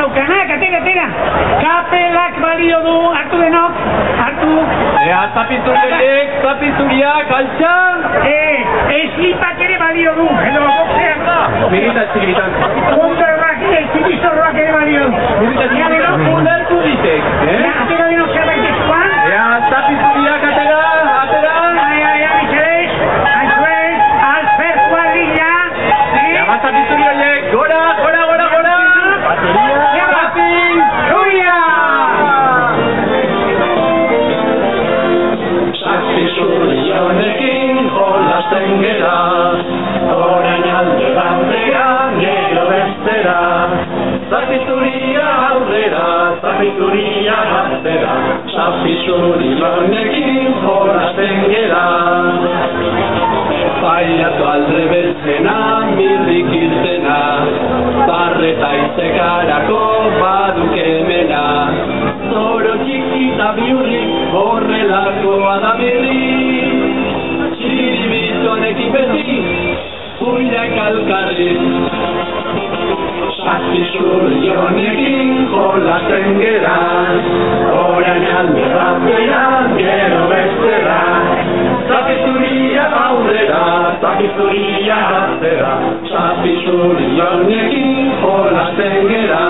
daukanak, atera. Kapelak balio du, hartu denok, hartu. Ea, zapizuriak, altxan! Eslipak ere balio du, edo boxean da. Mirita txikiritan. Wonderrak, txikizorroak ere balio du. Mirita txikiritan, ulertu ditek. Atera denok zerbait eskuan. Ea, zapizuriak, atera! Micheles, Aizuez, Alfer Cuadrilla. Ea, zapizuri horiek, gora! Zapizurionekin jolasten gera, orain alde bandera, gero bestera. Zapizuria aurrera, zapizuria atzera, zapizurionekin jolasten gera. Baiatu alde beltzena, mirrik irtena, barreta izekarako badukemena. Zoro txikita biurrik, horrelakoa da mirri. Txiribizonekin beti, uiak alkarri. Zapizurionekin jolasten gera, orain alde bandera, gero bestera. Zapizuria aurrera, zapizuria atzera, zapizurionekin jolasten gera.